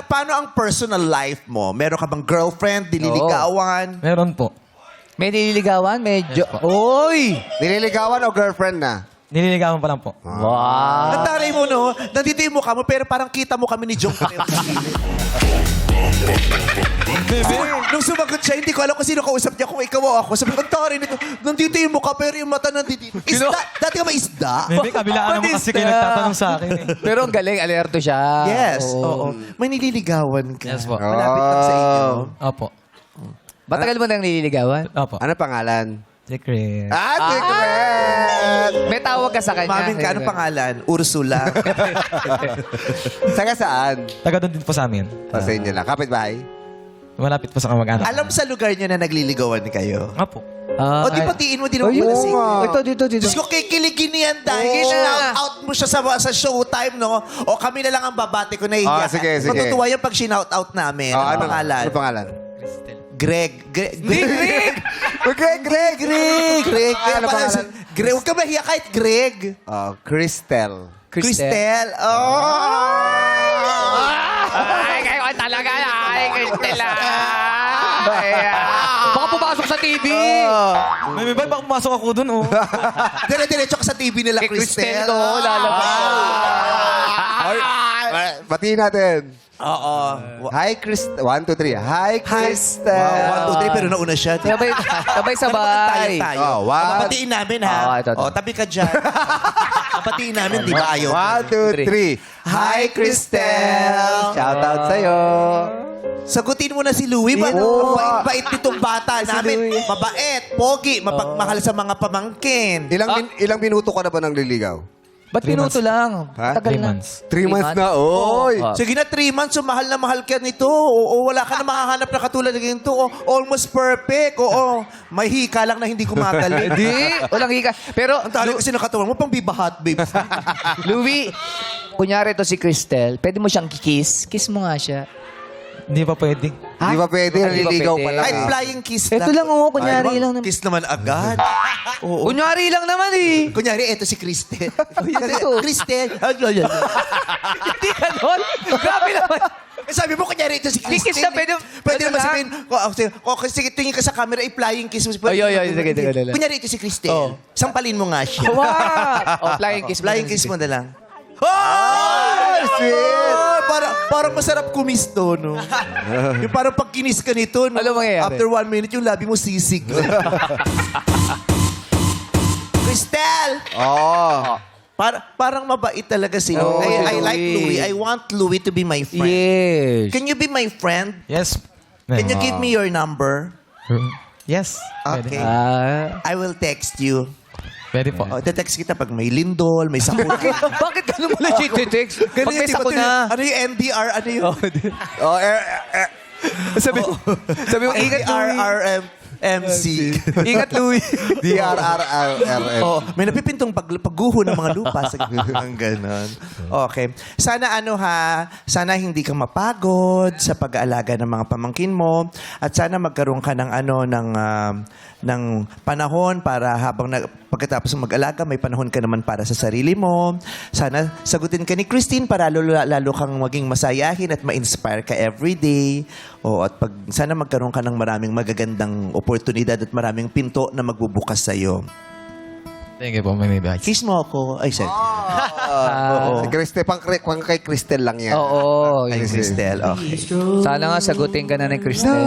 paano ang personal life mo? Meron ka bang girlfriend, dililigawan? Meron po. May nililigawan? Medyo... Yes, Oy! Nililigawan o girlfriend na? Nililigawan pa lang po. Wow! Ang taray mo, no? Nandito yung mukha mo, pero parang kita mo kami ni Jong pareho sa gilid. Nung sumagot siya, hindi ko alam kung sino kausap niya, kung ikaw o ako. Sabi ko, ang taray nito, nandito yung mukha, pero yung mata nandito. Isda? Dati ka ba isda? Maybe kabilaan naman kasi kayo nagtatanong sa akin eh. Pero ang galing, alerto siya. Yes, Oo. oo. May nililigawan ka. Yes po. Malapit lang sa inyo. Opo. Matagal mo nang nililigawan? Opo. Ano pangalan? Secret. Secret! May tawag ka sa kanya. Maming ka, anong pangalan? Ursula. Taga saan? Taga doon din po sa amin. Sa inyo lang. Kapit-bahay? Malapit po sa kamag-anak. Alam sa lugar niyo na nagliligawan kayo? Opo. O di patiin mo din ako Ayun. pala si... Dito. Diyos ko, kikiligin niyan dahil shout out mo siya sa showtime, no? O kami na lang ang babati ko na Ah, sige. Matutuwa yan pag shout out namin. Ano pangalan? Ano pangalan? Greg. Greg! Ano Ano pangalan? Greg. Huwag ka mahiya kahit Greg. Cristel. Cristel. Oh! Ay, kayo talaga. Ay, Cristel. Baka pumasok sa TV. May baka pumasok ako doon, oh. Dire-diretso ka sa TV nila, Kay Cristel, Cristel. oh, lalabas. Batiin natin. Oo. Hi, Cristel. 1, 2, 3. Hi, Cristel. Wow, 1, 2, 3, pero nauna siya. Sabay. Tayo. Oh, one. Papatiin namin, ha? Oh, ito. O, tabi ka dyan. Papatiin namin, di ba ayaw? 1, 2, 3. Hi, Cristel. Shout out sa'yo. Sagutin mo na si Louie. Oo. Bait nitong bata namin. Mabait, pogi, mapagmahal sa mga pamangkin. Ilang minuto ka na ba ng liligaw? Ba't 3 minuto lang? Ha? Tagal 3 na. months. 3 months na, oy. Oh. Sige na, 3 months, so mahal na mahal ka nito. O wala ka na makahanap na katulad ng ganito. O, almost perfect. Oo, may hika lang na hindi gumagaling. Hindi, walang hika. Pero, Ang tali kasi nakatawa mo, pang bibahat, babe. Louie, kunyari to si Cristel, pwede mo siyang kiss. Kiss mo nga siya. Hindi pa pwede. Di ba pwede? Hindi ba Naliligaw pwede? pa lang. Kahit flying kiss lang. Ito lang, kunyari lang naman. Kiss naman agad. Oo. Kunyari lang naman eh. Kunyari, eto si Cristel. ito. Cristel. Hindi ganon. Grabe naman. Sabi mo, kunyari, ito si Cristel. Kiss na, pwede naman lang. sabihin, sige, tingin ka sa camera, i-flying kiss mo. Ay, sige. Kunyari, ito si Cristel. Sampalin mo nga siya. Wow. Flying kiss. Flying kiss mo na lang. Oh! sweet. Parang masarap kumisto, no? Yung parang pag kinis ka nito, no? Ano mangyayari? After 1 minute, yung labi mo sisig. Cristel! Oh. Parang mabait talaga si Oh, Louie. I si like Louie. Louie. I want Louie to be my friend. Yes. Can you be my friend? Yes. Can you give me your number? Yes. Okay. Pwede. I will text you. Pwede po. Text kita pag may lindol, may sakuna. Bakit ganun mo legit text? Pag Ganun may yun, di ba? sakuna. Ano yung NDR? Ano yung Oh, Sabi mo, ingat Louie. RRMC? Ingat Louie. DRRRRM. Oh, may napipintong pagguho ng mga lupa sa ang ganon. Okay. Sana sana hindi ka mapagod sa pag-aalaga ng mga pamangkin mo at sana magkaroon ka ng ng panahon para pagkatapos ng mag-alaga, may panahon ka naman para sa sarili mo. Sana sagutin ka ni Christine para lalo kang maging masayahin at ma-inspire ka everyday. At sana magkaroon ka ng maraming magagandang oportunidad at maraming pinto na magbubukas sa'yo. Thank you po, may advice. Kiss mo ako. Ay, sorry. Si Cristel, pang kay Cristel lang yan. Oo. Ay, yun. Cristel. Okay. Sana nga sagutin ka na ni Cristel.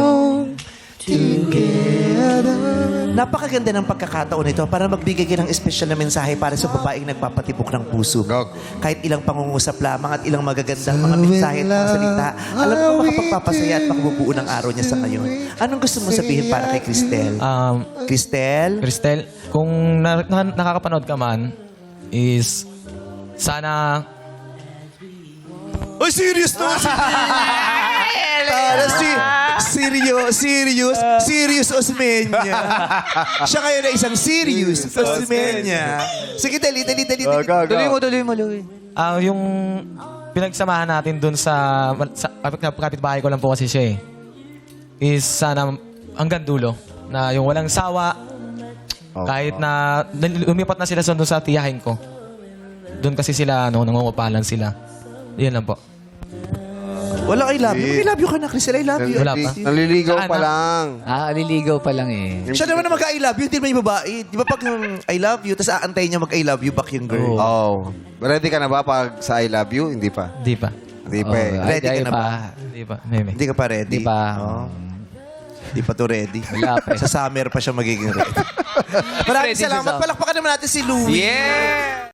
Napakaganda ng pagkakataon nito para magbigay ka ng espesyal na mensahe para sa babaeng nagpapatibok ng puso. Kahit ilang pangungusap lamang at ilang magagandang mga mensahe at mga salita, alam ko makapagpapasaya at makabubuo ng araw niya sa ngayon. Anong gusto mo sabihin para kay Cristel? Cristel? Cristel, kung nakakapanood ka man, is sana... Oh, serious to! Serious Osmeña. Siya ngayon ay isang serious Osmeña. Sige, dali. Tuloy mo, Louie. yung pinagsamahan natin dun sa kapitbahay ko lang po kasi siya is sana hanggang dulo na yung walang sawa kahit na lumipat na sila doon sa tiyahin ko. Doon kasi sila nangungupalan sila. Yun lang po. Walang I love you. I love you ka na, Cristel. I love you. Wala pa. Naliligaw Saan pa na? lang. Aliligaw pa lang eh. Siya naman na mag-I love you, hindi naman yung babae. Di ba pag I love you, tapos aantayin niya mag-I love you back yung girl. Oh. Ready ka na ba pag sa I love you? Hindi pa. Hindi pa. Hindi pa eh. Ready ka na ba? Hindi pa. Meme. Hindi ka pa ready? Di pa. Oh. Hindi pa to ready. Wala pa eh. Sa summer pa siya magiging ready. Maraming Ready sa salamat. summer. Palakpakan naman natin si Louie. Yeah!